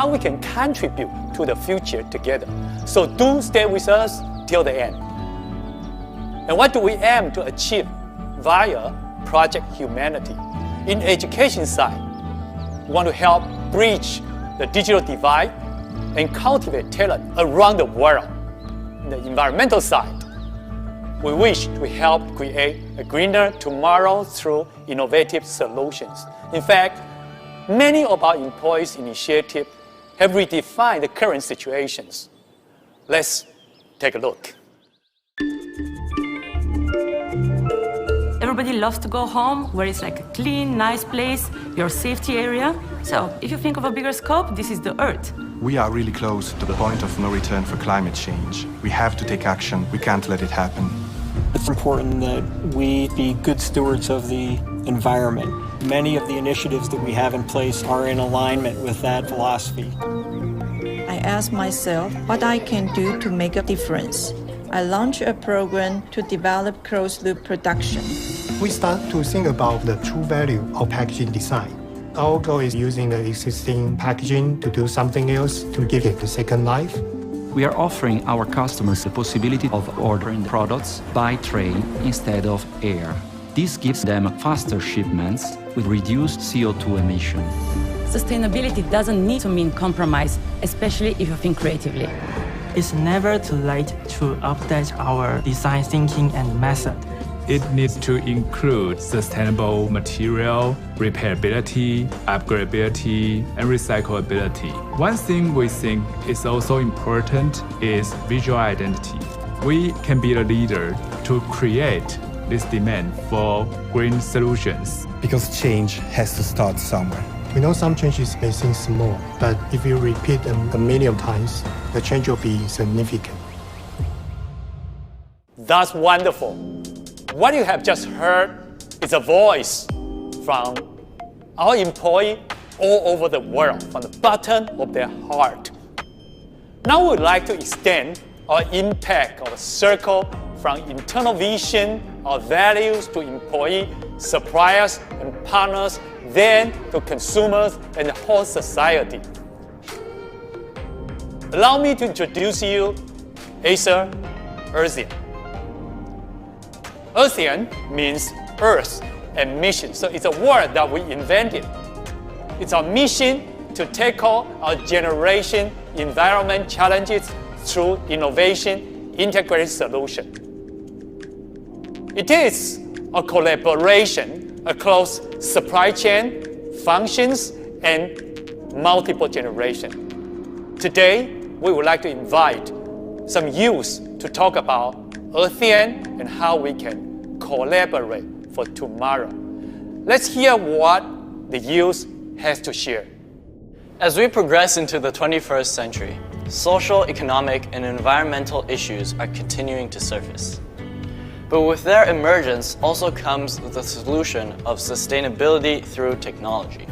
how we can contribute to the future together. So do stay with us till the end. And what do we aim to achieve via Project Humanity? In the education side, we want to help bridge the digital divide and cultivate talent around the world. In the environmental side, we wish to help create a greener tomorrow through innovative solutions. In fact, many of our employees' initiatives have redefined the current situations. Let's take a look. Everybody loves to go home where it's like a clean, nice place, your safety area. So if you think of a bigger scope, this is the Earth. We are really close to the point of no return for climate change. We have to take action. We can't let it happen. It's important that we be good stewards of the environment. Many of the initiatives that we have in place are in alignment with that philosophy. I asked myself what I can do to make a difference. I launched a program to develop closed-loop production. We start to think about the true value of packaging design. Our goal is using the existing packaging to do something else to give it a second life. We are offering our customers the possibility of ordering products by train instead of air. This gives them faster shipments with reduced CO2 emission. Sustainability doesn't need to mean compromise, especially if you think creatively. It's never too late to update our design thinking and method. It needs to include sustainable material, repairability, upgradability, and recyclability. One thing we think is also important is visual identity. We can be the leader to create this demand for green solutions. Because change has to start somewhere. We know some changes may seem small, but if you repeat them a million times, the change will be significant. That's wonderful. What you have just heard is a voice from our employees all over the world, from the bottom of their heart. Now we would like to extend our impact of a circle from internal vision, our values to employees, suppliers, and partners, then to consumers and the whole society. Allow me to introduce you Acer Earthion. Earthion means earth and mission, so it's a word that we invented. It's our mission to tackle our generation environment challenges through innovation, integrated solution. It is a collaboration across supply chain, functions, and multiple generations. Today, we would like to invite some youth to talk about Earthion and how we can collaborate for tomorrow. Let's hear what the youth has to share. As we progress into the 21st century, social, economic, and environmental issues are continuing to surface. But with their emergence also comes the solution of sustainability through technology.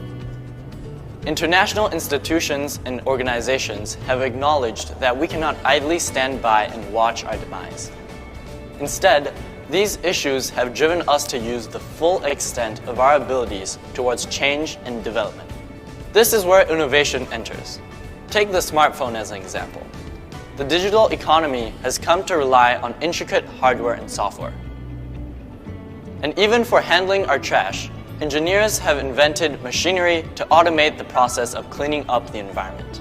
International institutions and organizations have acknowledged that we cannot idly stand by and watch our demise. Instead, these issues have driven us to use the full extent of our abilities towards change and development. This is where innovation enters. Take the smartphone as an example. The digital economy has come to rely on intricate hardware and software. And even for handling our trash, engineers have invented machinery to automate the process of cleaning up the environment.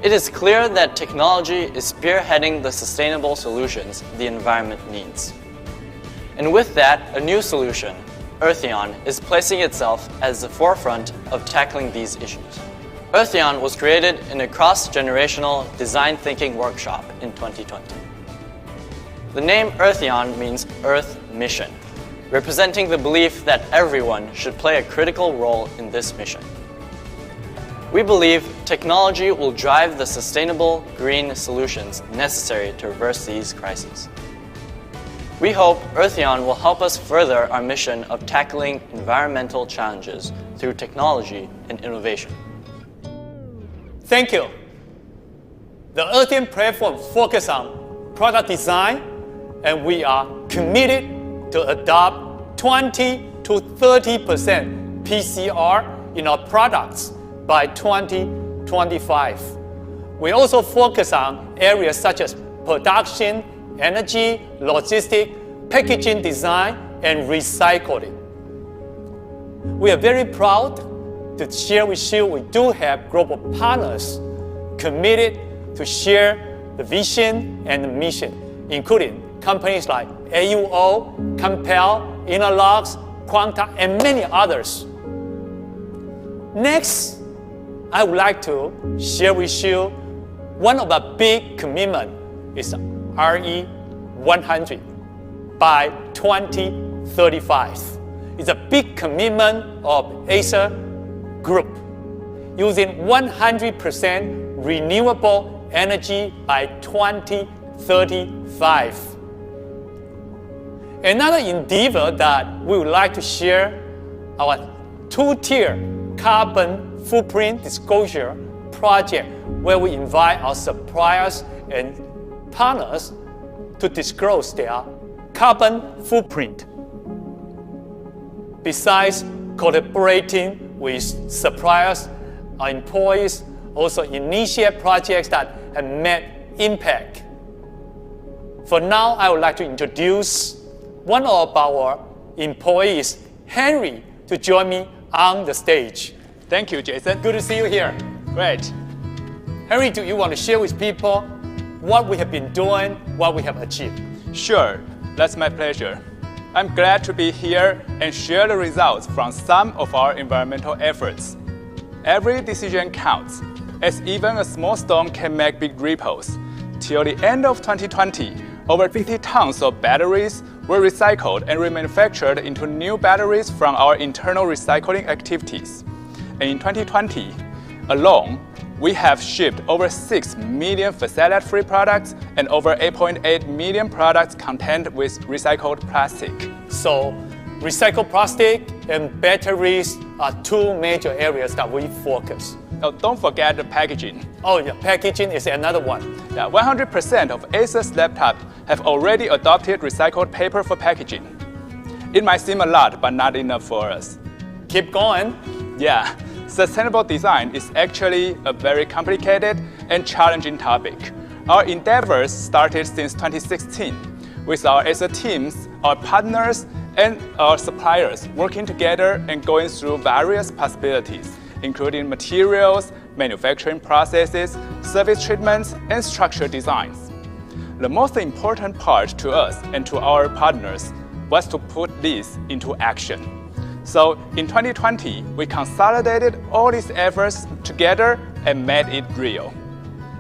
It is clear that technology is spearheading the sustainable solutions the environment needs. And with that, a new solution, Earthion, is placing itself as the forefront of tackling these issues. Earthion was created in a cross-generational design thinking workshop in 2020. The name Earthion means Earth Mission, representing the belief that everyone should play a critical role in this mission. We believe technology will drive the sustainable, green solutions necessary to reverse these crises. We hope Earthion will help us further our mission of tackling environmental challenges through technology and innovation. Thank you. The Earthion platform focuses on product design, and we are committed to adopt 20 to 30% PCR in our products by 2025. 2025. We also focus on areas such as production, energy, logistics, packaging design, and recycling. We are very proud to share with you we do have global partners committed to share the vision and the mission, including companies like AUO, Compel, Interlocks, Quanta, and many others. Next, I would like to share with you one of the big commitments is RE100 by 2035. It's a big commitment of Acer Group, using 100% renewable energy by 2035. Another endeavor that we would like to share our two-tier carbon footprint disclosure project, where we invite our suppliers and partners to disclose their carbon footprint. Besides collaborating with suppliers, our employees also initiate projects that have made impact. For now, I would like to introduce one of our employees, Henry, to join me on the stage. Thank you, Jason. Good to see you here. Great. Henry, do you want to share with people what we have been doing, what we have achieved? Sure, that's my pleasure. I'm glad to be here and share the results from some of our environmental efforts. Every decision counts, as even a small storm can make big ripples. Till the end of 2020, over 50 tons of batteries were recycled and remanufactured into new batteries from our internal recycling activities. And in 2020 alone, we have shipped over 6 million phthalate-free products and over 8.8 million products contained with recycled plastic. So, recycled plastic and batteries are two major areas that we focus. Oh, don't forget the packaging. Oh yeah, packaging is another one. Yeah, 100% of Acer's laptops have already adopted recycled paper for packaging. It might seem a lot, but not enough for us. Keep going. Yeah, sustainable design is actually a very complicated and challenging topic. Our endeavors started since 2016 with our Acer teams, our partners, and our suppliers working together and going through various possibilities, including materials, manufacturing processes, service treatments, and structure designs. The most important part to us and to our partners was to put this into action. So in 2020, we consolidated all these efforts together and made it real.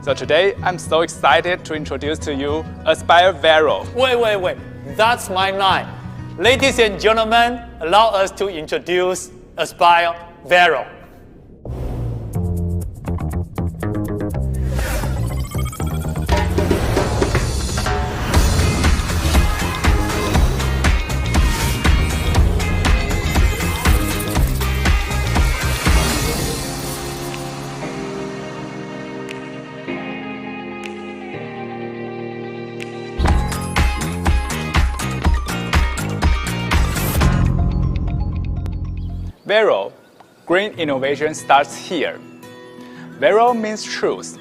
So today, I'm so excited to introduce to you Aspire Vero. Wait. That's my line. Ladies and gentlemen, allow us to introduce Aspire Vero. Vero, green innovation starts here. Vero means truth.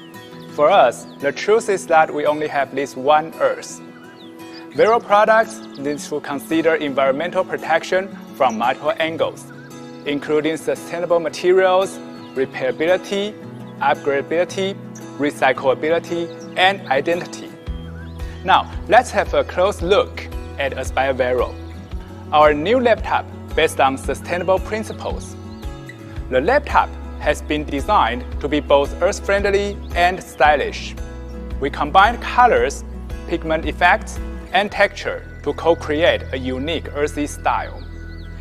For us, the truth is that we only have this one Earth. Vero products need to consider environmental protection from multiple angles, including sustainable materials, repairability, upgradability, recyclability, and identity. Now, let's have a close look at Aspire Vero, our new laptop based on sustainable principles. The laptop has been designed to be both earth-friendly and stylish. We combine colors, pigment effects, and texture to co-create a unique earthy style.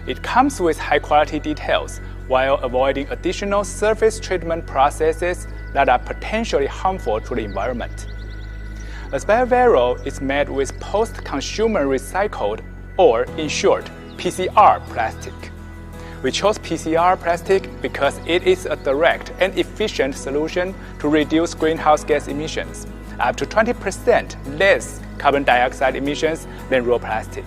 It comes with high-quality details while avoiding additional surface treatment processes that are potentially harmful to the environment. Aspire Vero is made with post-consumer recycled, or in short, PCR plastic. We chose PCR plastic because it is a direct and efficient solution to reduce greenhouse gas emissions, up to 20% less carbon dioxide emissions than raw plastic.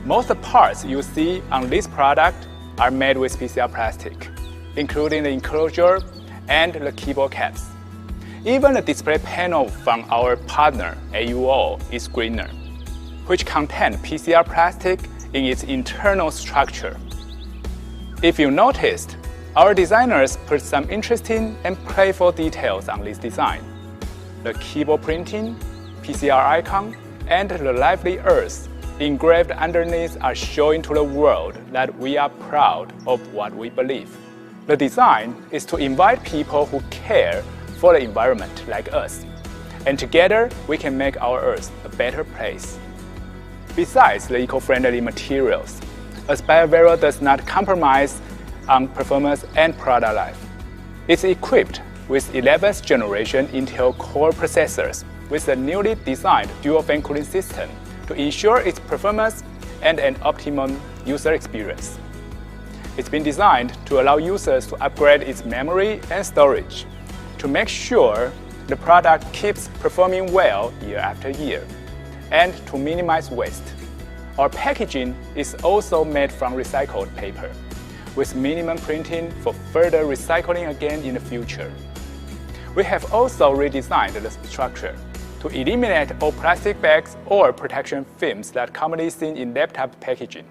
Most parts you see on this product are made with PCR plastic, including the enclosure and the keyboard caps. Even the display panel from our partner AUO is greener, which contains PCR plastic in its internal structure. If you noticed, our designers put some interesting and playful details on this design. The keyboard printing, PCR icon, and the lively Earth engraved underneath are showing to the world that we are proud of what we believe. The design is to invite people who care for the environment like us, and together we can make our Earth a better place. Besides the eco-friendly materials, Aspire Vero does not compromise on performance and product life. It's equipped with 11th generation Intel Core processors with a newly designed dual-fan cooling system to ensure its performance and an optimum user experience. It's been designed to allow users to upgrade its memory and storage to make sure the product keeps performing well year after year, and to minimize waste. Our packaging is also made from recycled paper, with minimum printing for further recycling again in the future. We have also redesigned the structure to eliminate all plastic bags or protection films that commonly seen in laptop packaging,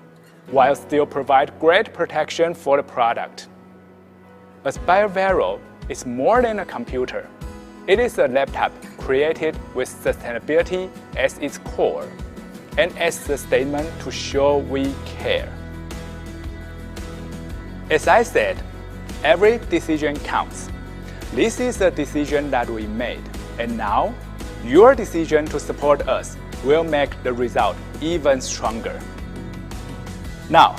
while still provide great protection for the product. Aspire Vero is more than a computer. It is a laptop created with sustainability as its core and as the statement to show we care. As I said, every decision counts. This is a decision that we made, and now your decision to support us will make the result even stronger. Now,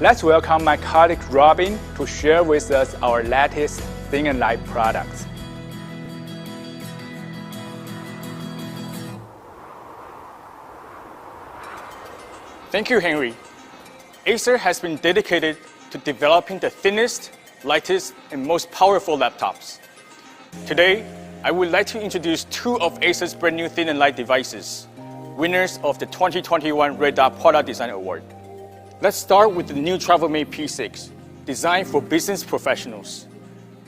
let's welcome my colleague Robin to share with us our latest Thin and Light products. Thank you, Henry. Acer has been dedicated to developing the thinnest, lightest, and most powerful laptops. Today, I would like to introduce two of Acer's brand new Thin and Light devices, winners of the 2021 Red Dot Product Design Award. Let's start with the new TravelMate P6, designed for business professionals.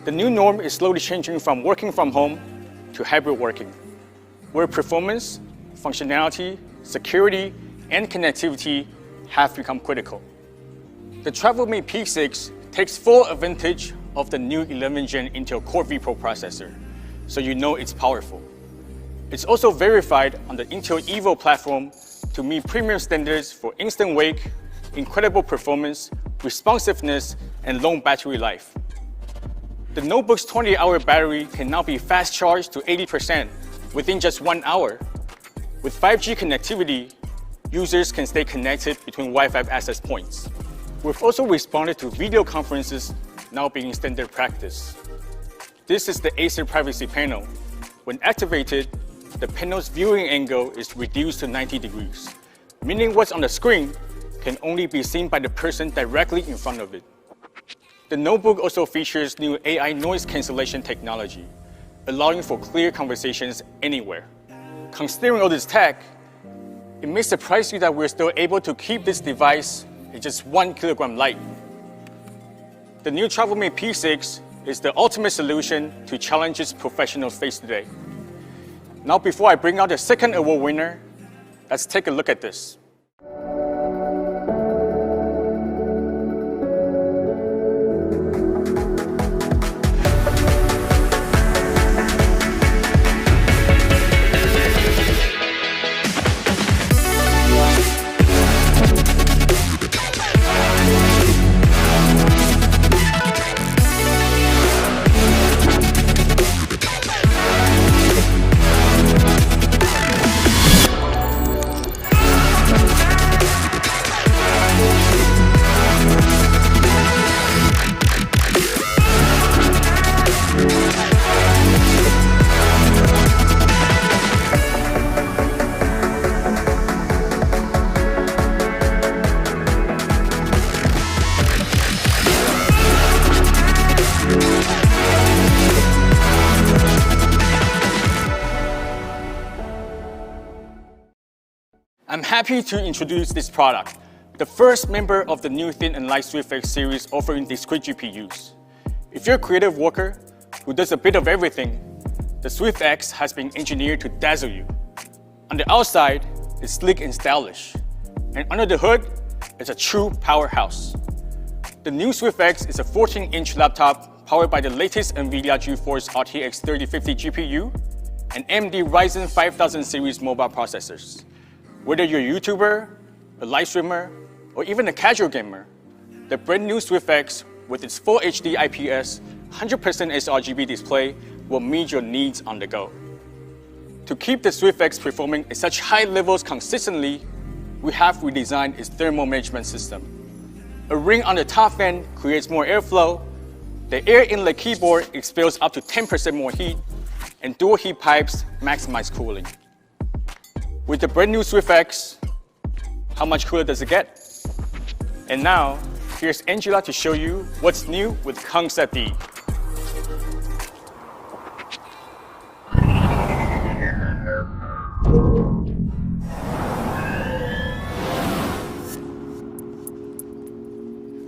The new norm is slowly changing from working from home to hybrid working, where performance, functionality, security, and connectivity have become critical. The TravelMate P6 takes full advantage of the new 11th Gen Intel Core vPro processor, so you know it's powerful. It's also verified on the Intel Evo platform to meet premium standards for instant wake, incredible performance, responsiveness, and long battery life. The notebook's 20-hour battery can now be fast charged to 80% within just 1 hour. With 5G connectivity, users can stay connected between Wi-Fi access points. We've also responded to video conferences now being standard practice. This is the Acer privacy panel. When activated, the panel's viewing angle is reduced to 90 degrees, meaning what's on the screen can only be seen by the person directly in front of it. The notebook also features new AI noise cancellation technology, allowing for clear conversations anywhere. Considering all this tech, it may surprise you that we're still able to keep this device at just 1 kilogram light. The new TravelMate P6 is the ultimate solution to challenges professionals face today. Now, before I bring out the second award winner, let's take a look at this. I'm happy to introduce this product, the first member of the new Thin and Light SwiftX series offering discrete GPUs. If you're a creative worker, who does a bit of everything, the SwiftX has been engineered to dazzle you. On the outside, it's sleek and stylish, and under the hood, it's a true powerhouse. The new SwiftX is a 14-inch laptop powered by the latest NVIDIA GeForce RTX 3050 GPU and AMD Ryzen 5000 series mobile processors. Whether you're a YouTuber, a live streamer, or even a casual gamer, the brand new SwiftX with its Full HD IPS 100% sRGB display will meet your needs on the go. To keep the SwiftX performing at such high levels consistently, we have redesigned its thermal management system. A ring on the top fan creates more airflow, the air inlet keyboard expels up to 10% more heat, and dual heat pipes maximize cooling. With the brand new SwiftX, how much cooler does it get? And now, here's Angela to show you what's new with Concept D.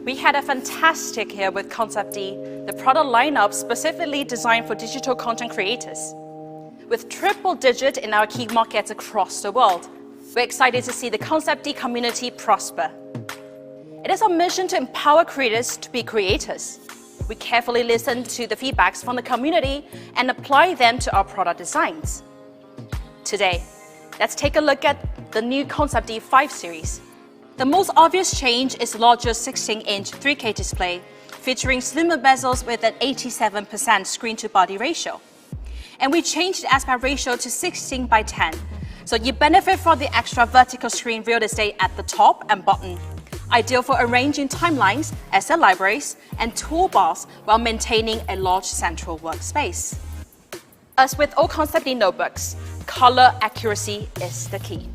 We had a fantastic year with Concept D, the product lineup specifically designed for digital content creators. With triple digit in our key markets across the world, we're excited to see the Concept D community prosper. It is our mission to empower creators to be creators. We carefully listen to the feedbacks from the community and apply them to our product designs. Today, let's take a look at the new Concept D 5 series. The most obvious change is larger 16-inch 3K display, featuring slimmer bezels with an 87% screen-to-body ratio. And we changed the aspect ratio to 16:10, so you benefit from the extra vertical screen real estate at the top and bottom, ideal for arranging timelines, asset libraries, and toolbars while maintaining a large central workspace. As with all Concept D notebooks, color accuracy is the key.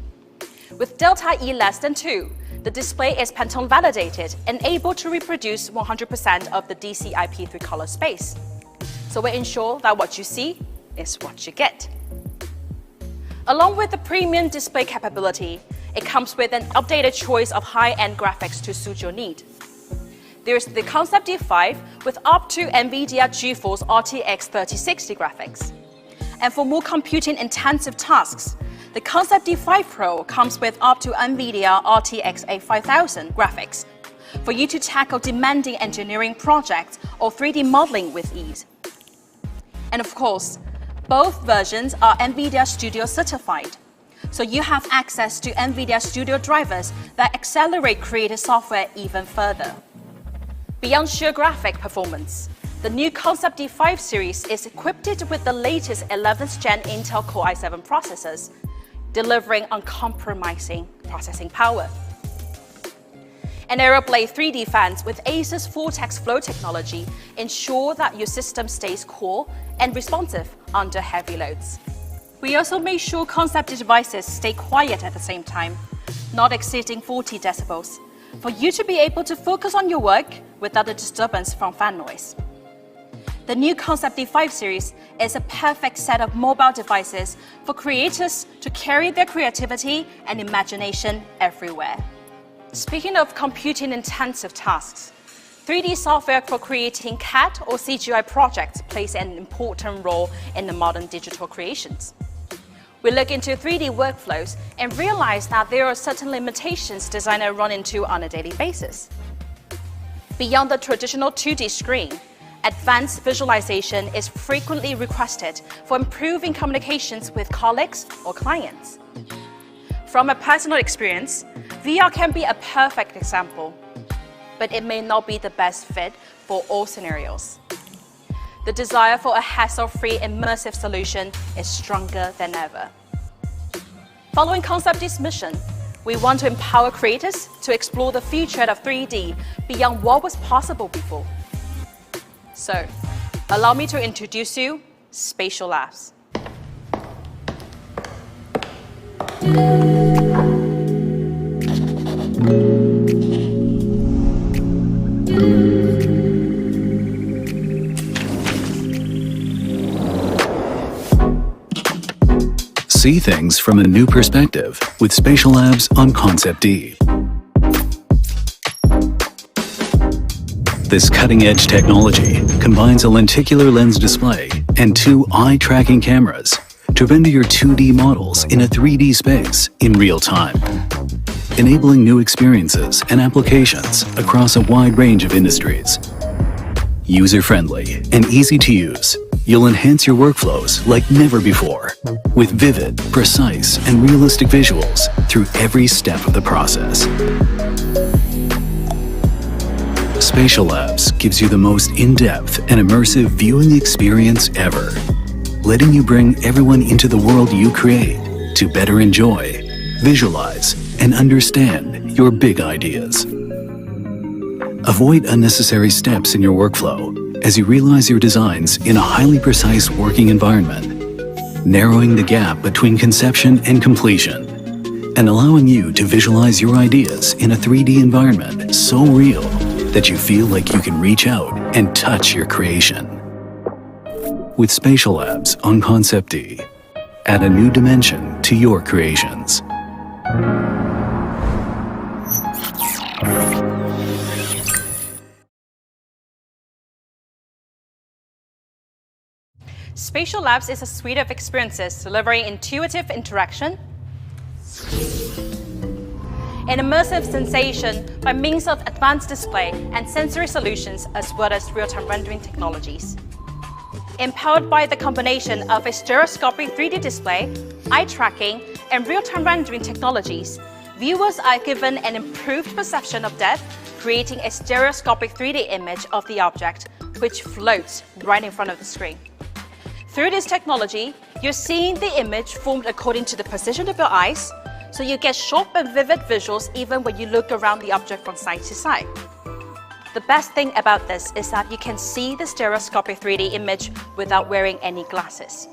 With delta E less than 2, the display is Pantone validated and able to reproduce 100% of the DCI-P3 color space. So we ensure that what you see is what you get. Along with the premium display capability, it comes with an updated choice of high-end graphics to suit your need. There's the Concept D 5 with up to NVIDIA GeForce RTX 3060 graphics. And for more computing-intensive tasks, the Concept D 5 Pro comes with up to NVIDIA RTX 5000 graphics for you to tackle demanding engineering projects or 3D modeling with ease. And of course, both versions are NVIDIA Studio certified, so you have access to NVIDIA Studio drivers that accelerate creative software even further. Beyond sheer graphic performance, the new Concept D 5 series is equipped with the latest 11th Gen Intel Core i7 processors, delivering uncompromising processing power. And Aeroblade 3D fans with Acer's Vortex Flow technology ensure that your system stays cool and responsive under heavy loads. We also made sure Concept D devices stay quiet at the same time, not exceeding 40 decibels, for you to be able to focus on your work without a disturbance from fan noise. The new Concept D 5 series is a perfect set of mobile devices for creators to carry their creativity and imagination everywhere. Speaking of computing-intensive tasks, 3D software for creating CAD or CGI projects plays an important role in the modern digital creations. We look into 3D workflows and realize that there are certain limitations designers run into on a daily basis. Beyond the traditional 2D screen, advanced visualization is frequently requested for improving communications with colleagues or clients. From a personal experience, VR can be a perfect example, but it may not be the best fit for all scenarios. The desire for a hassle-free immersive solution is stronger than ever. Following Concept D's mission, we want to empower creators to explore the future of 3D beyond what was possible before. So, allow me to introduce you SpatialLabs. See things from a new perspective with SpatialLabs on Concept D. This cutting-edge technology combines a lenticular lens display and 2 eye-tracking cameras to render your 2D models in a 3D space in real time, enabling new experiences and applications across a wide range of industries. User-friendly and easy to use, you'll enhance your workflows like never before with vivid, precise, and realistic visuals through every step of the process. SpatialLabs gives you the most in-depth and immersive viewing experience ever, letting you bring everyone into the world you create to better enjoy, visualize, and understand your big ideas. Avoid unnecessary steps in your workflow as you realize your designs in a highly precise working environment, narrowing the gap between conception and completion, and allowing you to visualize your ideas in a 3D environment so real that you feel like you can reach out and touch your creation. With SpatialLabs on Concept D, add a new dimension to your creations. SpatialLabs is a suite of experiences delivering intuitive interaction, an immersive sensation by means of advanced display and sensory solutions as well as real-time rendering technologies. Empowered by the combination of a stereoscopic 3D display, eye tracking, and real-time rendering technologies, viewers are given an improved perception of depth, creating a stereoscopic 3D image of the object, which floats right in front of the screen. Through this technology, you're seeing the image formed according to the position of your eyes, so you get sharp and vivid visuals even when you look around the object from side to side. The best thing about this is that you can see the stereoscopic 3D image without wearing any glasses.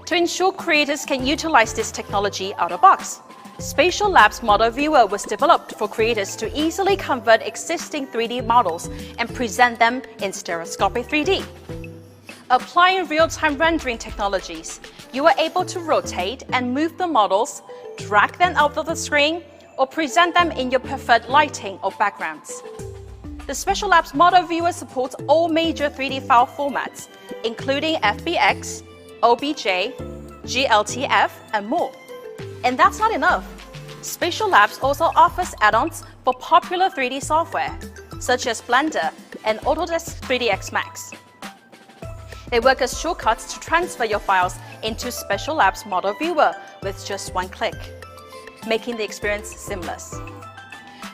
To ensure creators can utilize this technology out of the box, SpatialLabs Model Viewer was developed for creators to easily convert existing 3D models and present them in stereoscopic 3D. Applying real-time rendering technologies, you are able to rotate and move the models, drag them out of the screen, or present them in your preferred lighting or backgrounds. The SpatialLabs Model Viewer supports all major 3D file formats, including FBX, OBJ, GLTF, and more. And that's not enough. SpatialLabs also offers add-ons for popular 3D software, such as Blender and Autodesk 3ds Max. They work as shortcuts to transfer your files into SpatialLabs Model Viewer with just one click, making the experience seamless.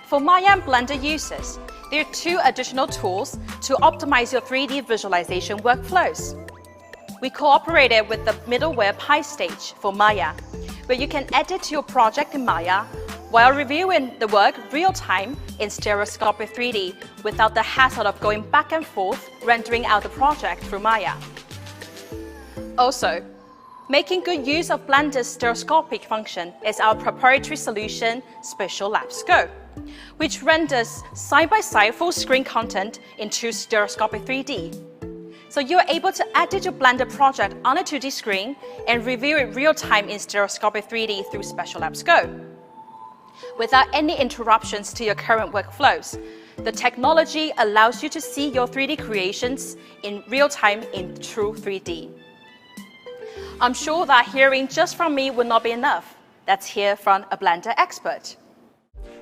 For Maya and Blender users, there are 2 additional tools to optimize your 3D visualization workflows. We cooperated with the middleware PyStage for Maya, where you can edit your project in Maya while reviewing the work real-time in stereoscopic 3D without the hassle of going back and forth rendering out the project through Maya. Also, making good use of Blender's stereoscopic function is our proprietary solution, SpatialLabs Go, which renders side-by-side full-screen content into stereoscopic 3D. So you're able to edit your Blender project on a 2D screen and review it real-time in stereoscopic 3D through SpatialLabs Go. Without any interruptions to your current workflows, the technology allows you to see your 3D creations in real time in true 3D. I'm sure that hearing just from me would not be enough. Let's hear from a Blender expert.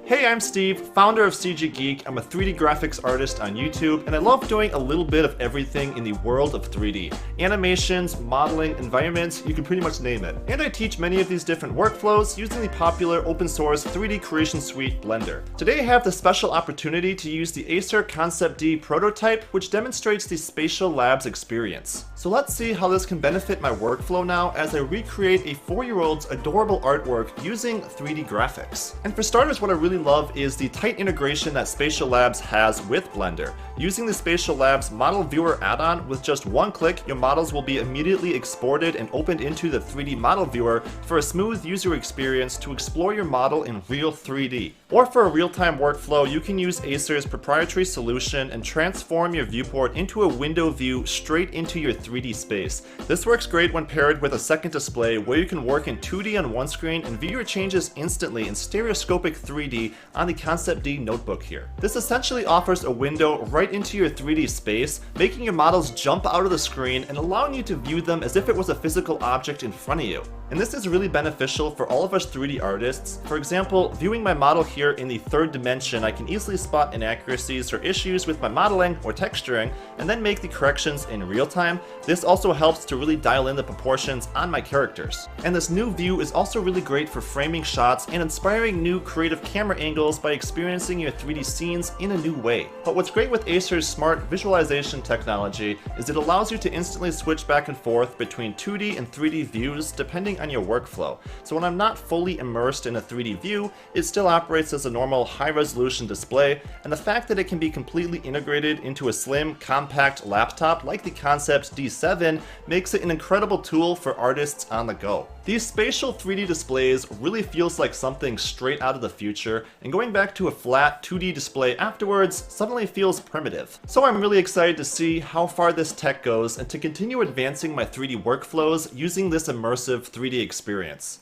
Hey, I'm Steve, founder of CG Geek. I'm a 3D graphics artist on YouTube, and I love doing a little bit of everything in the world of 3D. Animations, modeling, environments, you can pretty much name it. And I teach many of these different workflows using the popular open source 3D creation suite Blender. Today I have the special opportunity to use the Acer Concept D prototype, which demonstrates the SpatialLabs experience. So let's see how this can benefit my workflow now as I recreate a 4-year-old's adorable artwork using 3D graphics. And for starters, what I really love is the tight integration that SpatialLabs has with Blender. Using the SpatialLabs Model Viewer add-on, with just one click, your models will be immediately exported and opened into the 3D Model Viewer for a smooth user experience to explore your model in real 3D. Or for a real-time workflow, you can use Acer's proprietary solution and transform your viewport into a window view straight into your 3D space. This works great when paired with a second display where you can work in 2D on one screen and view your changes instantly in stereoscopic 3D on the Concept D notebook here. This essentially offers a window right into your 3D space, making your models jump out of the screen and allowing you to view them as if it was a physical object in front of you. And this is really beneficial for all of us 3D artists. For example, viewing my model here in the third dimension, I can easily spot inaccuracies or issues with my modeling or texturing, and then make the corrections in real time. This also helps to really dial in the proportions on my characters. And this new view is also really great for framing shots and inspiring new creative camera angles by experiencing your 3D scenes in a new way. But what's great with Acer's smart visualization technology is it allows you to instantly switch back and forth between 2D and 3D views depending on your workflow. So when I'm not fully immersed in a 3D view, it still operates as a normal high-resolution display, and the fact that it can be completely integrated into a slim, compact laptop like the Concept D7 makes it an incredible tool for artists on the go. These spatial 3D displays really feels like something straight out of the future, and going back to a flat 2D display afterwards suddenly feels primitive. So I'm really excited to see how far this tech goes and to continue advancing my 3D workflows using this immersive 3D experience.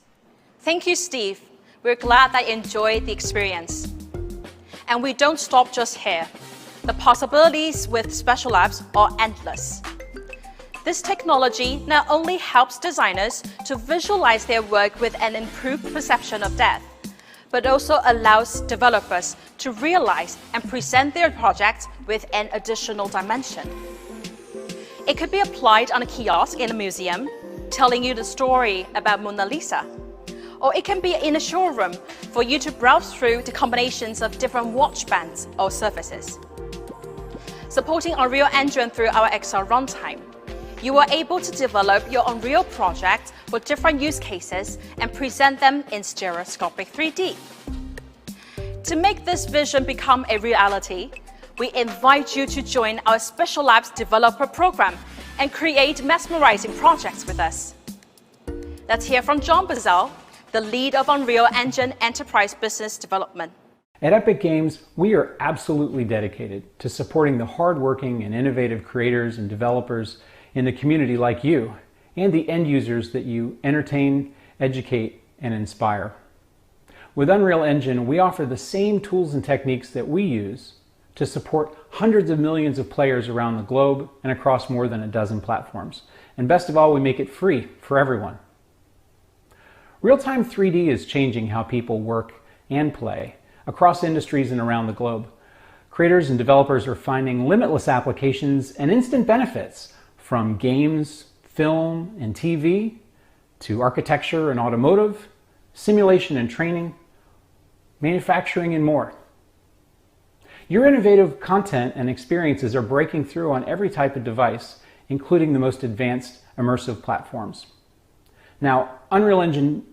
Thank you, Steve. We're glad that you enjoyed the experience. And we don't stop just here. The possibilities with SpatialLabs are endless. This technology not only helps designers to visualize their work with an improved perception of depth, but also allows developers to realize and present their projects with an additional dimension. It could be applied on a kiosk in a museum, telling you the story about Mona Lisa. Or it can be in a showroom for you to browse through the combinations of different watch bands or surfaces. Supporting Unreal Engine through our XR runtime, you are able to develop your Unreal project for different use cases and present them in stereoscopic 3D. To make this vision become a reality, we invite you to join our SpatialLabs developer program and create mesmerizing projects with us. Let's hear from John Bazell, the lead of Unreal Engine Enterprise Business Development. At Epic Games, we are absolutely dedicated to supporting the hardworking and innovative creators and developers in the community like you, and the end users that you entertain, educate, and inspire. With Unreal Engine, we offer the same tools and techniques that we use to support hundreds of millions of players around the globe and across more than a dozen platforms. And best of all, we make it free for everyone. Real-time 3D is changing how people work and play across industries and around the globe. Creators and developers are finding limitless applications and instant benefits from games, film, and TV, to architecture and automotive, simulation and training, manufacturing, and more. Your innovative content and experiences are breaking through on every type of device, including the most advanced immersive platforms. Now, Unreal Engine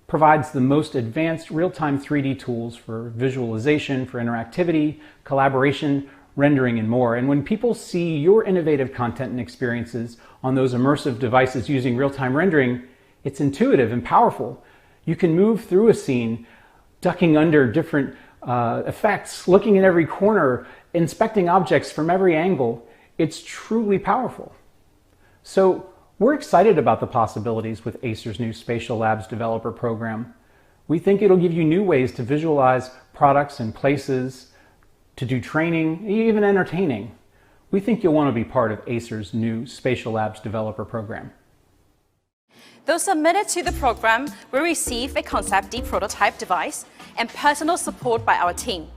provides the most advanced real-time 3D tools for visualization, for interactivity, collaboration, rendering, and more. And when people see your innovative content and experiences on those immersive devices using real-time rendering, it's intuitive and powerful. You can move through a scene, ducking under different effects, looking in every corner, inspecting objects from every angle. It's truly powerful. So we're excited about the possibilities with Acer's new SpatialLabs developer program. We think it'll give you new ways to visualize products and places, to do training, even entertaining. We think you'll want to be part of Acer's new SpatialLabs developer program. Those submitted to the program will receive a Concept D prototype device and personal support by our team.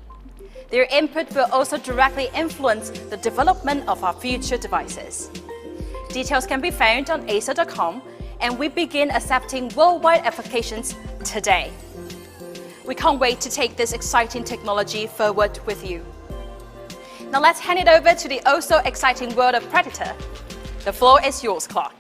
Their input will also directly influence the development of our future devices. Details can be found on acer.com, and we begin accepting worldwide applications today. We can't wait to take this exciting technology forward with you. Now let's hand it over to the also exciting world of Predator. The floor is yours, Clark.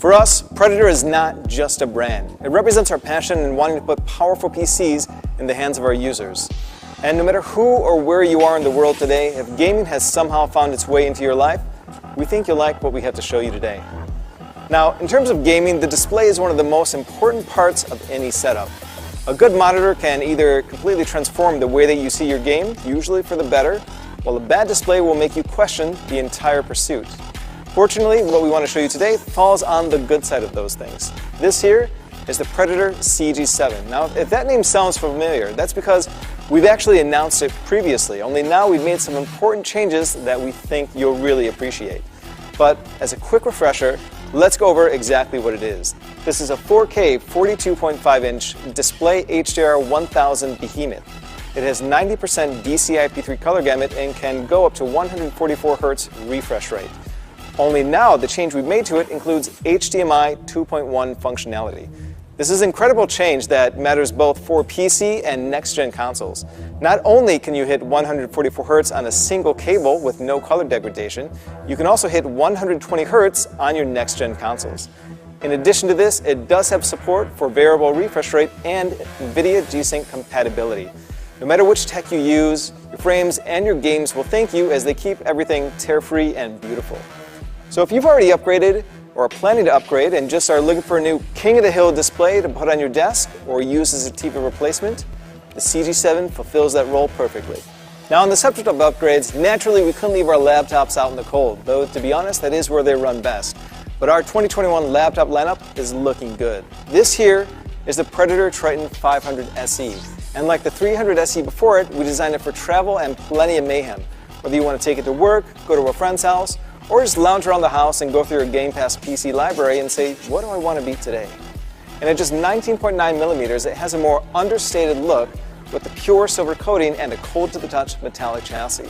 For us, Predator is not just a brand. It represents our passion in wanting to put powerful PCs in the hands of our users. And no matter who or where you are in the world today, if gaming has somehow found its way into your life, we think you'll like what we have to show you today. Now, in terms of gaming, the display is one of the most important parts of any setup. A good monitor can either completely transform the way that you see your game, usually for the better, while a bad display will make you question the entire pursuit. Fortunately, what we want to show you today falls on the good side of those things. This here is the Predator CG7. Now, if that name sounds familiar, that's because we've actually announced it previously, only now we've made some important changes that we think you'll really appreciate. But as a quick refresher, let's go over exactly what it is. This is a 4K 42.5-inch display HDR 1000 behemoth. It has 90% DCI-P3 color gamut and can go up to 144 Hz refresh rate. Only now, the change we've made to it includes HDMI 2.1 functionality. This is an incredible change that matters both for PC and next-gen consoles. Not only can you hit 144 Hz on a single cable with no color degradation, you can also hit 120 Hz on your next-gen consoles. In addition to this, it does have support for variable refresh rate and NVIDIA G-Sync compatibility. No matter which tech you use, your frames and your games will thank you as they keep everything tear-free and beautiful. So if you've already upgraded or are planning to upgrade and just are looking for a new King of the Hill display to put on your desk or use as a TV replacement, the CG7 fulfills that role perfectly. Now, on the subject of upgrades, naturally we couldn't leave our laptops out in the cold, though to be honest, that is where they run best. But our 2021 laptop lineup is looking good. This here is the Predator Triton 500 SE. And like the 300 SE before it, we designed it for travel and plenty of mayhem. Whether you want to take it to work, go to a friend's house, or just lounge around the house and go through your Game Pass PC library and say, what do I want to beat today? And at just 19.9 millimeters, it has a more understated look with the pure silver coating and a cold-to-the-touch metallic chassis.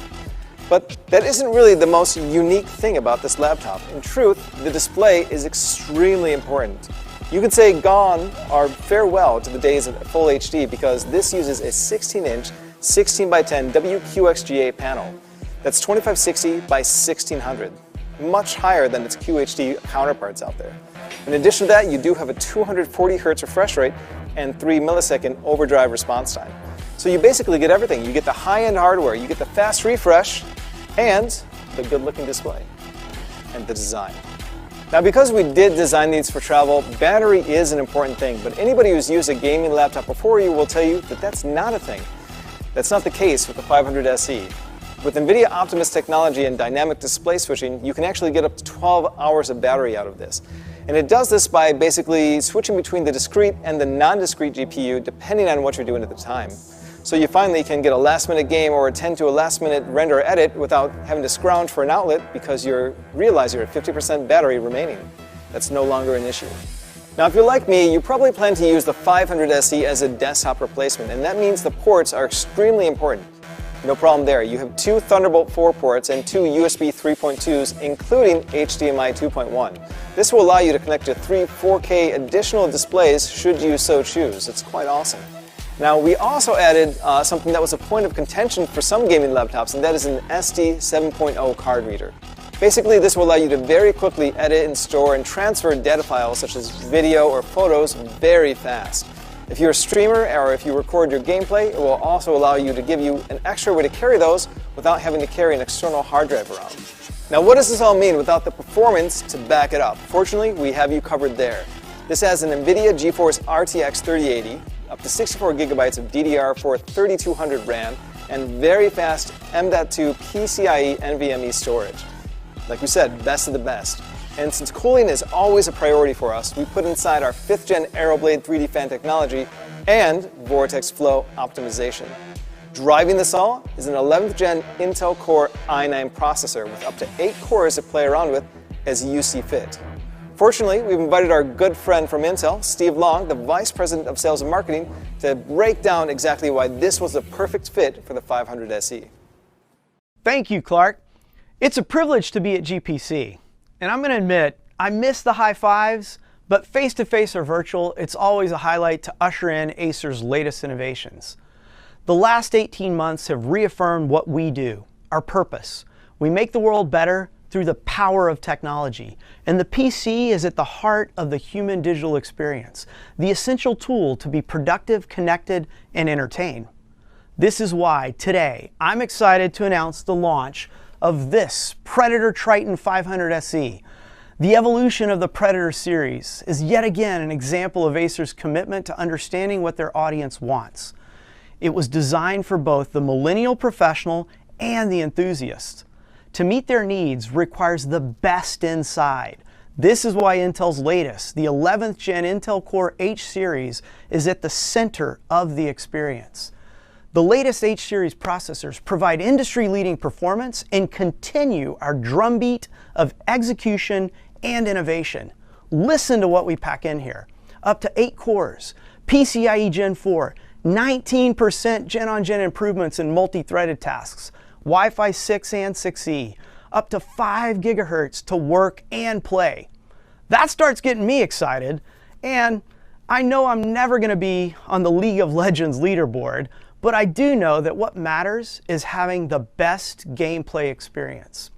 But that isn't really the most unique thing about this laptop. In truth, the display is extremely important. You could say gone or farewell to the days of full HD because this uses a 16-inch 16x10 WQXGA panel. That's 2560 by 1600, much higher than its QHD counterparts out there. In addition to that, you do have a 240 Hz refresh rate and 3 millisecond overdrive response time. So you basically get everything. You get the high-end hardware, you get the fast refresh, and the good-looking display, and the design. Now, because we did design these for travel, battery is an important thing, but anybody who's used a gaming laptop before you will tell you that that's not a thing. That's not the case with the 500 SE. With NVIDIA Optimus technology and dynamic display switching, you can actually get up to 12 hours of battery out of this. And it does this by basically switching between the discrete and the non-discrete GPU depending on what you're doing at the time. So you finally can get a last-minute game or attend to a last-minute render or edit without having to scrounge for an outlet because you realize you're at 50% battery remaining. That's no longer an issue. Now, if you're like me, you probably plan to use the 500 SE as a desktop replacement, and that means the ports are extremely important. No problem there. You have 2 Thunderbolt 4 ports and 2 USB 3.2s, including HDMI 2.1. This will allow you to connect to 3 4K additional displays should you so choose. It's quite awesome. Now, we also added something that was a point of contention for some gaming laptops, and that is an SD 7.0 card reader. Basically, this will allow you to very quickly edit and store and transfer data files such as video or photos very fast. If you're a streamer or if you record your gameplay, it will also allow you to give you an extra way to carry those without having to carry an external hard drive around. Now, what does this all mean without the performance to back it up? Fortunately, we have you covered there. This has an NVIDIA GeForce RTX 3080, up to 64 gigabytes of DDR4 3200 RAM, and very fast M.2 PCIe NVMe storage. Like we said, best of the best. And since cooling is always a priority for us, we put inside our 5th gen Aeroblade 3D fan technology and Vortex Flow optimization. Driving this all is an 11th gen Intel Core i9 processor with up to 8 cores to play around with as you see fit. Fortunately, we've invited our good friend from Intel, Steve Long, the Vice President of Sales and Marketing, to break down exactly why this was the perfect fit for the 500 SE. Thank you, Clark. It's a privilege to be at GPC. And I'm going to admit, I miss the high fives, but face-to-face or virtual, it's always a highlight to usher in Acer's latest innovations. The last 18 months have reaffirmed what we do, our purpose. We make the world better through the power of technology. And the PC is at the heart of the human digital experience, the essential tool to be productive, connected, and entertained. This is why today I'm excited to announce the launch of this Predator Triton 500 SE. The evolution of the Predator series is yet again an example of Acer's commitment to understanding what their audience wants. It was designed for both the millennial professional and the enthusiast. To meet their needs requires the best inside. This is why Intel's latest, the 11th Gen Intel Core H series, is at the center of the experience. The latest H series processors provide industry-leading performance and continue our drumbeat of execution and innovation. Listen to what we pack in here. Up to 8 cores, PCIe Gen 4, 19% gen-on-gen improvements in multi-threaded tasks, Wi-Fi 6 and 6E, up to 5 gigahertz to work and play. That starts getting me excited, and I know I'm never going to be on the League of Legends leaderboard, but I do know that what matters is having the best gameplay experience.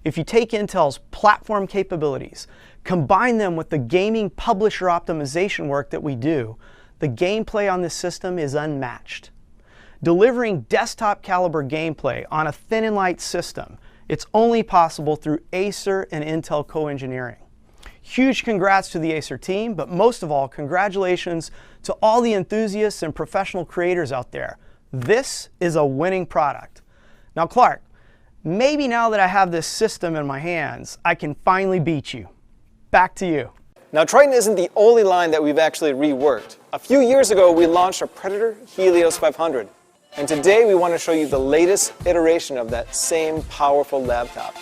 If you take Intel's platform capabilities, combine them with the gaming publisher optimization work that we do, the gameplay on this system is unmatched. Delivering desktop caliber gameplay on a thin and light system, it's only possible through Acer and Intel co-engineering. Huge congrats to the Acer team, but most of all, congratulations to all the enthusiasts and professional creators out there. This is a winning product. Now, Clark, maybe now that I have this system in my hands, I can finally beat you. Back to you. Now, Triton isn't the only line that we've actually reworked. A few years ago, we launched our Predator Helios 500. And today, we want to show you the latest iteration of that same powerful laptop.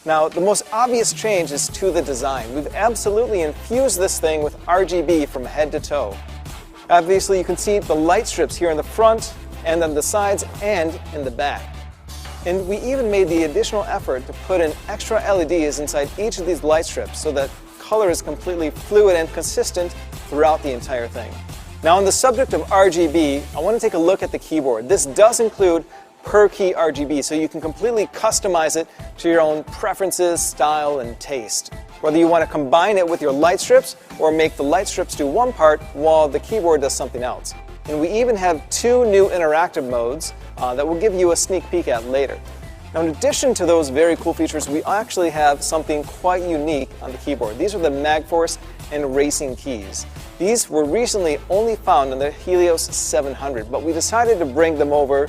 Now, the most obvious change is to the design. We've absolutely infused this thing with RGB from head to toe. Obviously, you can see the light strips here in the front, and on the sides, and in the back. And we even made the additional effort to put in extra LEDs inside each of these light strips so that color is completely fluid and consistent throughout the entire thing. Now, on the subject of RGB, I want to take a look at the keyboard. This does include per key RGB, so you can completely customize it to your own preferences, style, and taste. Whether you want to combine it with your light strips or make the light strips do one part while the keyboard does something else. And we even have 2 new interactive modes that we'll give you a sneak peek at later. Now, in addition to those very cool features, we actually have something quite unique on the keyboard. These are the MagForce and Racing keys. These were recently only found on the Helios 700, but we decided to bring them over,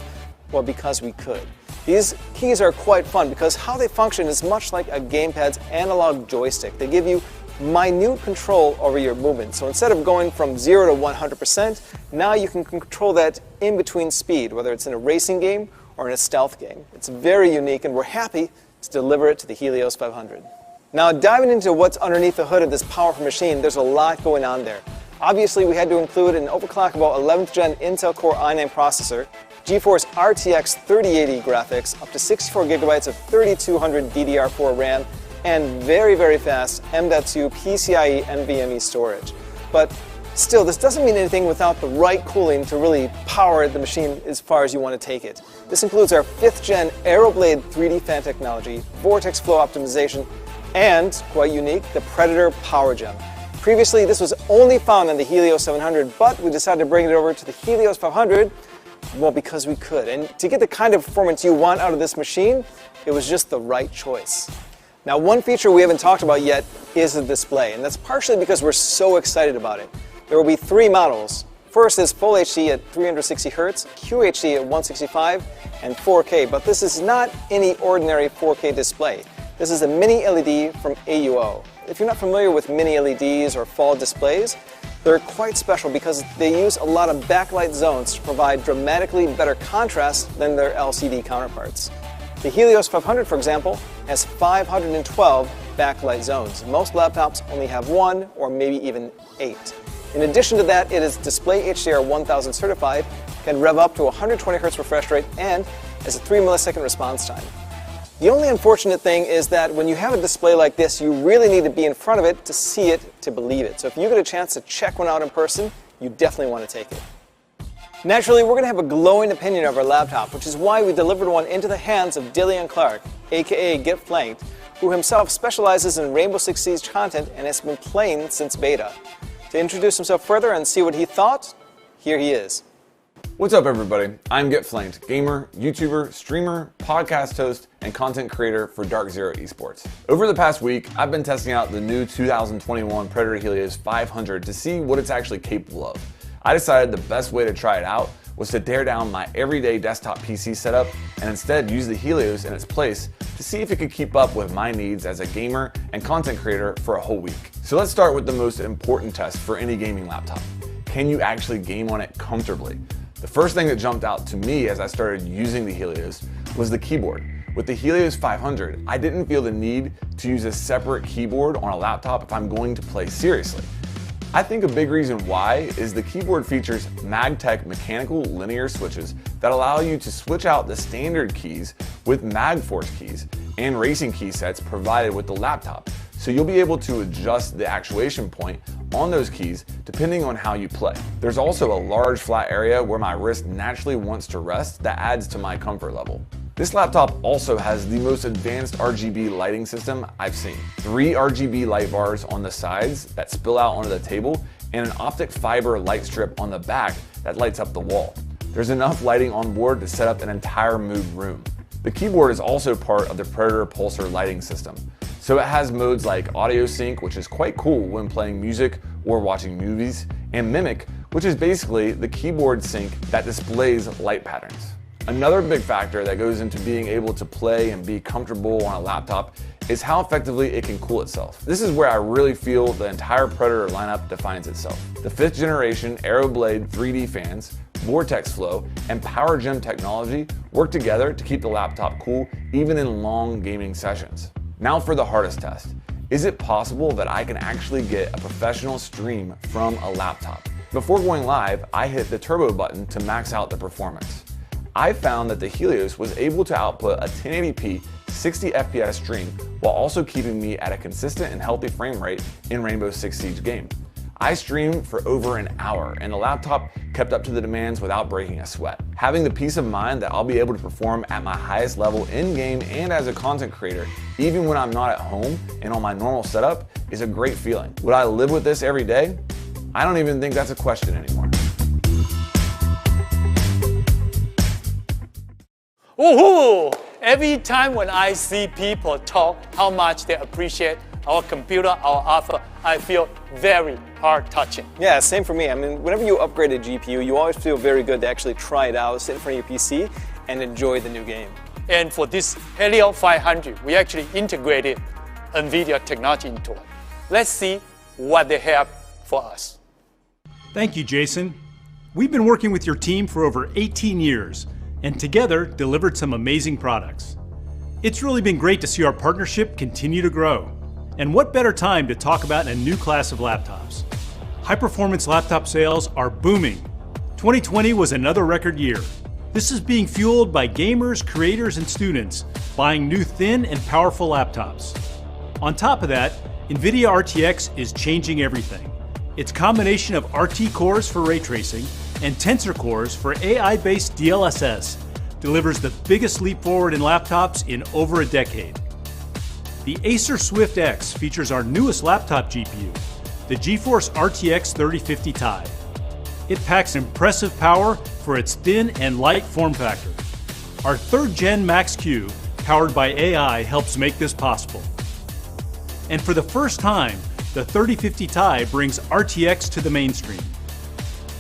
well, because we could. These keys are quite fun because how they function is much like a gamepad's analog joystick. They give you minute control over your movement. So instead of going from 0 to 100%, now you can control that in-between speed, whether it's in a racing game or in a stealth game. It's very unique, and we're happy to deliver it to the Helios 500. Now, diving into what's underneath the hood of this powerful machine, there's a lot going on there. Obviously, we had to include an overclockable 11th Gen Intel Core i9 processor, GeForce RTX 3080 graphics, up to 64 gigabytes of 3200 DDR4 RAM, and very, very fast M.2 PCIe NVMe storage. But still, this doesn't mean anything without the right cooling to really power the machine as far as you want to take it. This includes our 5th Gen Aeroblade 3D fan technology, vortex flow optimization, and, quite unique, the Predator Power Gem. Previously, this was only found on the Helios 700, but we decided to bring it over to the Helios 500, well, because we could. And to get the kind of performance you want out of this machine, it was just the right choice. Now, one feature we haven't talked about yet is the display, and that's partially because we're so excited about it. There will be 3 models. First is Full HD at 360 Hz, QHD at 165, and 4K, but this is not any ordinary 4K display. This is a mini LED from AUO. If you're not familiar with mini LEDs or fall displays, they're quite special because they use a lot of backlight zones to provide dramatically better contrast than their LCD counterparts. The Helios 500, for example, has 512 backlight zones. Most laptops only have 1 or maybe even 8. In addition to that, it is Display HDR 1000 certified, can rev up to 120 Hz refresh rate, and has a 3 millisecond response time. The only unfortunate thing is that when you have a display like this, you really need to be in front of it to see it, to believe it. So if you get a chance to check one out in person, you definitely want to take it. Naturally, we're going to have a glowing opinion of our laptop, which is why we delivered one into the hands of Dillian Clark, aka Get Flanked, who himself specializes in Rainbow Six Siege content and has been playing since beta. To introduce himself further and see what he thought, here he is. What's up, everybody? I'm GetFlamed, gamer, YouTuber, streamer, podcast host, and content creator for Dark Zero Esports. Over the past week, I've been testing out the new 2021 Predator Helios 500 to see what it's actually capable of. I decided the best way to try it out was to tear down my everyday desktop PC setup and instead use the Helios in its place to see if it could keep up with my needs as a gamer and content creator for a whole week. So let's start with the most important test for any gaming laptop. Can you actually game on it comfortably? The first thing that jumped out to me as I started using the Helios was the keyboard. With the Helios 500, I didn't feel the need to use a separate keyboard on a laptop if I'm going to play seriously. I think a big reason why is the keyboard features MagTech mechanical linear switches that allow you to switch out the standard keys with MagForce keys and racing key sets provided with the laptop. So you'll be able to adjust the actuation point on those keys depending on how you play. There's also a large flat area where my wrist naturally wants to rest that adds to my comfort level. This laptop also has the most advanced RGB lighting system I've seen. 3 RGB light bars on the sides that spill out onto the table and an optic fiber light strip on the back that lights up the wall. There's enough lighting on board to set up an entire mood room. The keyboard is also part of the Predator Pulsar lighting system. So it has modes like Audio Sync, which is quite cool when playing music or watching movies, and Mimic, which is basically the keyboard sync that displays light patterns. Another big factor that goes into being able to play and be comfortable on a laptop is how effectively it can cool itself. This is where I really feel the entire Predator lineup defines itself. The 5th generation AeroBlade 3D fans, Vortex Flow, and Power Gem technology work together to keep the laptop cool even in long gaming sessions. Now for the hardest test. Is it possible that I can actually get a professional stream from a laptop? Before going live, I hit the turbo button to max out the performance. I found that the Helios was able to output a 1080p 60 FPS stream while also keeping me at a consistent and healthy frame rate in Rainbow Six Siege game. I streamed for over an hour and the laptop kept up to the demands without breaking a sweat. Having the peace of mind that I'll be able to perform at my highest level in-game and as a content creator, even when I'm not at home and on my normal setup, is a great feeling. Would I live with this every day? I don't even think that's a question anymore. Woohoo! Every time when I see people talk how much they appreciate our computer, our offer, I feel very heart-touching. Yeah, same for me. I mean, whenever you upgrade a GPU, you always feel very good to actually try it out, sit in front of your PC, and enjoy the new game. And for this Helios 500, we actually integrated NVIDIA technology into it. Let's see what they have for us. Thank you, Jason. We've been working with your team for over 18 years, and together delivered some amazing products. It's really been great to see our partnership continue to grow. And what better time to talk about a new class of laptops? High-performance laptop sales are booming. 2020 was another record year. This is being fueled by gamers, creators, and students buying new thin and powerful laptops. On top of that, NVIDIA RTX is changing everything. Its combination of RT cores for ray tracing and Tensor cores for AI-based DLSS delivers the biggest leap forward in laptops in over a decade. The Acer Swift X features our newest laptop GPU, the GeForce RTX 3050 Ti. It packs impressive power for its thin and light form factor. Our 3rd Gen Max-Q, powered by AI, helps make this possible. And for the first time, the 3050 Ti brings RTX to the mainstream.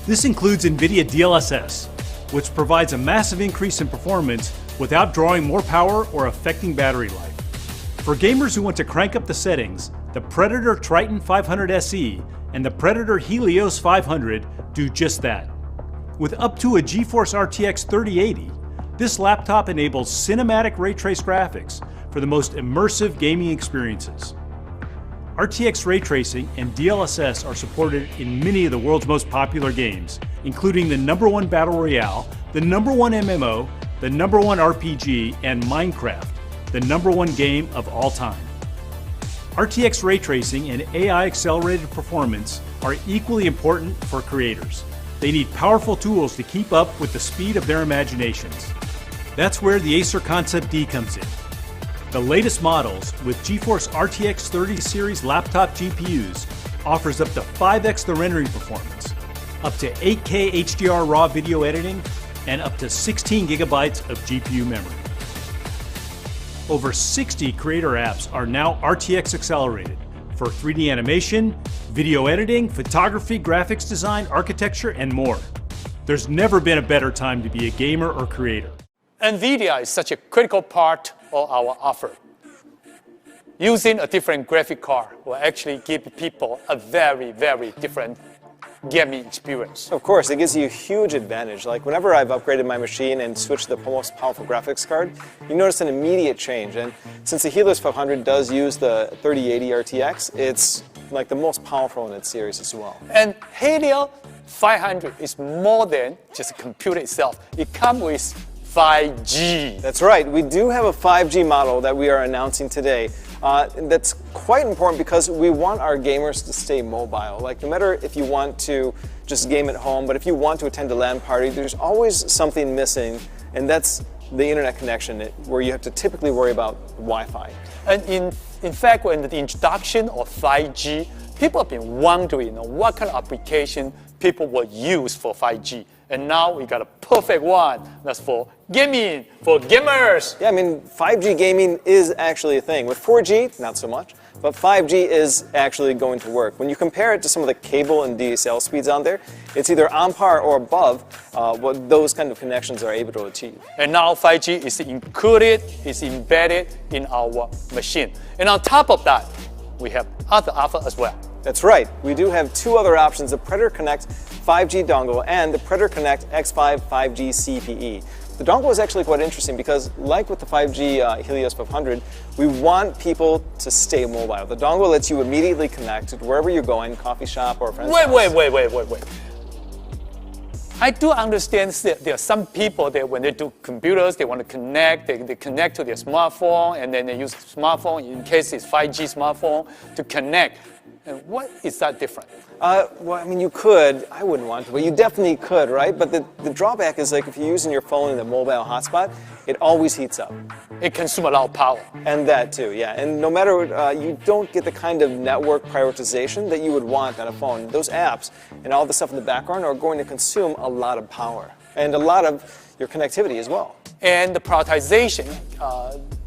This includes NVIDIA DLSS, which provides a massive increase in performance without drawing more power or affecting battery life. For gamers who want to crank up the settings, the Predator Triton 500 SE and the Predator Helios 500 do just that. With up to a GeForce RTX 3080, this laptop enables cinematic ray trace graphics for the most immersive gaming experiences. RTX ray tracing and DLSS are supported in many of the world's most popular games, including the #1 Battle Royale, the #1 MMO, the #1 RPG, and Minecraft, the #1 game of all time. RTX ray tracing and AI accelerated performance are equally important for creators. They need powerful tools to keep up with the speed of their imaginations. That's where the Acer Concept D comes in. The latest models with GeForce RTX 30 series laptop GPUs offers up to 5x the rendering performance, up to 8K HDR raw video editing, and up to 16 gigabytes of GPU memory. Over 60 creator apps are now RTX accelerated for 3D animation, video editing, photography, graphics design, architecture, and more. There's never been a better time to be a gamer or creator. NVIDIA is such a critical part of our offer. Using a different graphic card will actually give people a very, very different gaming experience. Of course, it gives you a huge advantage. Like whenever I've upgraded my machine and switched to the most powerful graphics card, you notice an immediate change. And since the Helios 500 does use the 3080 RTX, it's like the most powerful in its series as well. And Helios 500 is more than just a computer itself. It comes with 5G. That's right. We do have a 5G model that we are announcing today. That's quite important because we want our gamers to stay mobile. Like no matter if you want to just game at home, but if you want to attend a LAN party, there's always something missing, and that's the internet connection where you have to typically worry about Wi-Fi. And in fact, when the introduction of 5G, people have been wondering what kind of application people will use for 5G. And now we got a perfect one that's for gaming, for gamers. Yeah, I mean, 5G gaming is actually a thing. With 4G, not so much, but 5G is actually going to work. When you compare it to some of the cable and DSL speeds out there, it's either on par or above what those kind of connections are able to achieve. And now 5G is included, is embedded in our machine. And on top of that, we have other offer as well. That's right. We do have two other options, the Predator Connect 5G dongle and the Predator Connect X5 5G CPE. The dongle is actually quite interesting because, like with the 5G Helios 500, we want people to stay mobile. The dongle lets you immediately connect to wherever you're going, coffee shop or a friend's house. Wait. I do understand that there are some people that when they do computers, they want to connect, they connect to their smartphone, and then they use smartphone, in case it's 5G smartphone, to connect. And what is that different? Well, I mean, you could. I wouldn't want to, but you definitely could, right? But the drawback is, like, if you're using your phone in the mobile hotspot, it always heats up. It consumes a lot of power. And that too, yeah. And no matter, you don't get the kind of network prioritization that you would want on a phone. Those apps and all the stuff in the background are going to consume a lot of power and a lot of your connectivity as well. And the prioritization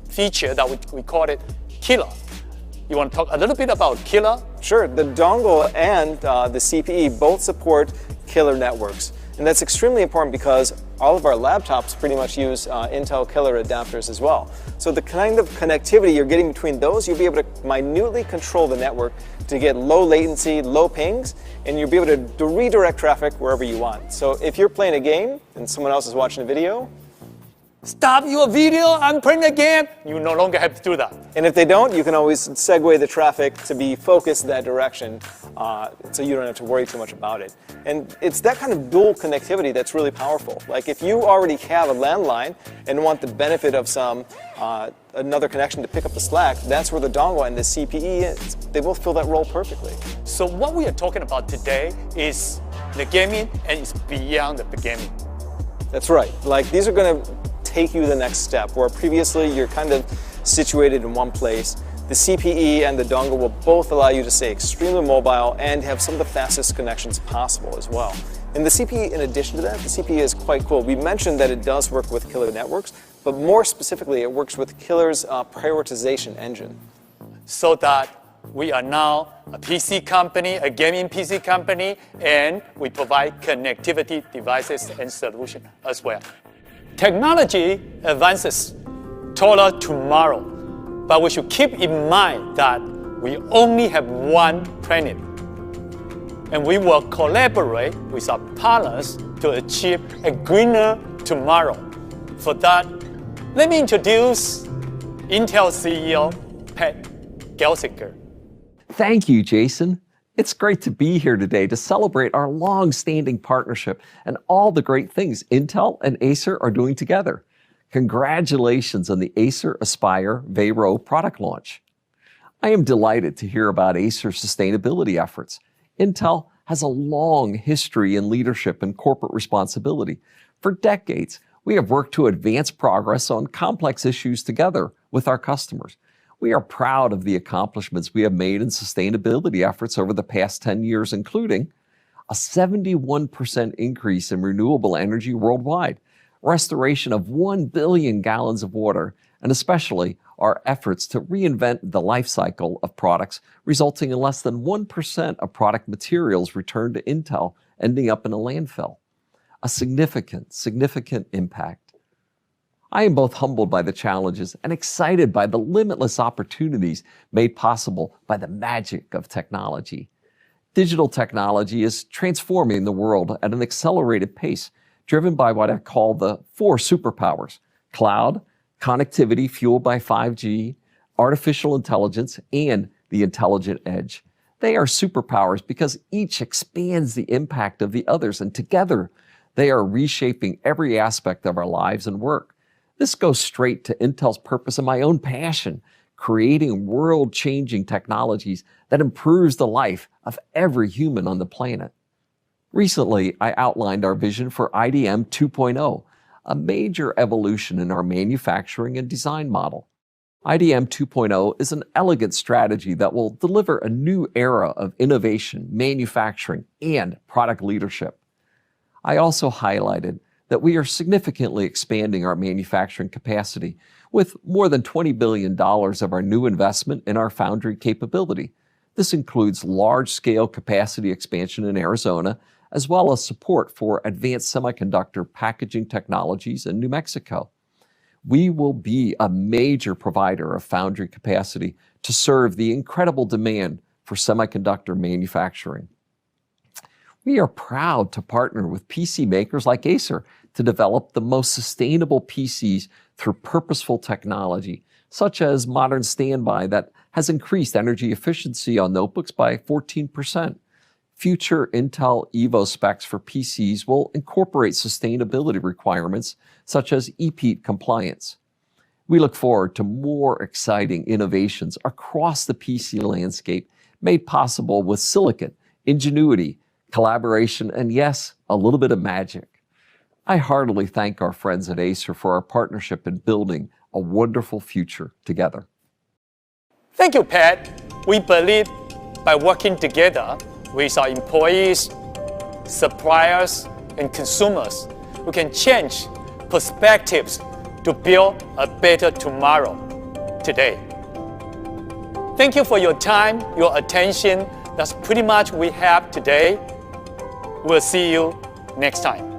feature that we call it killer. You want to talk a little bit about killer? Sure. The dongle and the CPE both support killer networks. And that's extremely important because all of our laptops pretty much use Intel killer adapters as well. So the kind of connectivity you're getting between those, you'll be able to minutely control the network to get low latency, low pings, and you'll be able to redirect traffic wherever you want. So if you're playing a game and someone else is watching a video, stop your video, I'm playing a game. You no longer have to do that. And if they don't, you can always segue the traffic to be focused that direction so you don't have to worry too much about it. And it's that kind of dual connectivity that's really powerful. Like if you already have a landline and want the benefit of some another connection to pick up the slack, that's where the dongle and the CPE, they both fill that role perfectly. So what we are talking about today is the gaming, and it's beyond the gaming. That's right. Like these are going to take you the next step, where previously you're kind of situated in one place. The CPE and the dongle will both allow you to stay extremely mobile and have some of the fastest connections possible as well. And the CPE, in addition to that, the CPE is quite cool. We mentioned that it does work with killer networks, but more specifically, it works with killer's prioritization engine. So that we are now a PC company, a gaming PC company, and we provide connectivity devices and solutions as well. Technology advances toward tomorrow, but we should keep in mind that we only have one planet, and we will collaborate with our partners to achieve a greener tomorrow. For that, let me introduce Intel CEO Pat Gelsinger. Thank you, Jason. It's great to be here today to celebrate our long-standing partnership and all the great things Intel and Acer are doing together. Congratulations on the Acer Aspire Vero product launch. I am delighted to hear about Acer's sustainability efforts. Intel has a long history in leadership and corporate responsibility. For decades, We have worked to advance progress on complex issues together with our customers. We are proud of the accomplishments we have made in sustainability efforts over the past 10 years, including a 71% increase in renewable energy worldwide, restoration of 1 billion gallons of water, and especially our efforts to reinvent the life cycle of products, resulting in less than 1% of product materials returned to Intel ending up in a landfill. A significant impact. I am both humbled by the challenges and excited by the limitless opportunities made possible by the magic of technology. Digital technology is transforming the world at an accelerated pace, driven by what I call the 4 superpowers: cloud, connectivity fueled by 5G, artificial intelligence, and the intelligent edge. They are superpowers because each expands the impact of the others, and together they are reshaping every aspect of our lives and work. This goes straight to Intel's purpose and my own passion, creating world-changing technologies that improves the life of every human on the planet. Recently, I outlined our vision for IDM 2.0, a major evolution in our manufacturing and design model. IDM 2.0 is an elegant strategy that will deliver a new era of innovation, manufacturing, and product leadership. I also highlighted that we are significantly expanding our manufacturing capacity with more than $20 billion of our new investment in our foundry capability. This includes large-scale capacity expansion in Arizona, as well as support for advanced semiconductor packaging technologies in New Mexico. We will be a major provider of foundry capacity to serve the incredible demand for semiconductor manufacturing. We are proud to partner with PC makers like Acer to develop the most sustainable PCs through purposeful technology, such as modern standby that has increased energy efficiency on notebooks by 14%. Future Intel Evo specs for PCs will incorporate sustainability requirements such as EPEAT compliance. We look forward to more exciting innovations across the PC landscape made possible with silicon, ingenuity, collaboration, and yes, a little bit of magic. I heartily thank our friends at Acer for our partnership in building a wonderful future together. Thank you, Pat. We believe by working together with our employees, suppliers, and consumers, we can change perspectives to build a better tomorrow today. Thank you for your time, your attention. That's pretty much what we have today. We'll see you next time.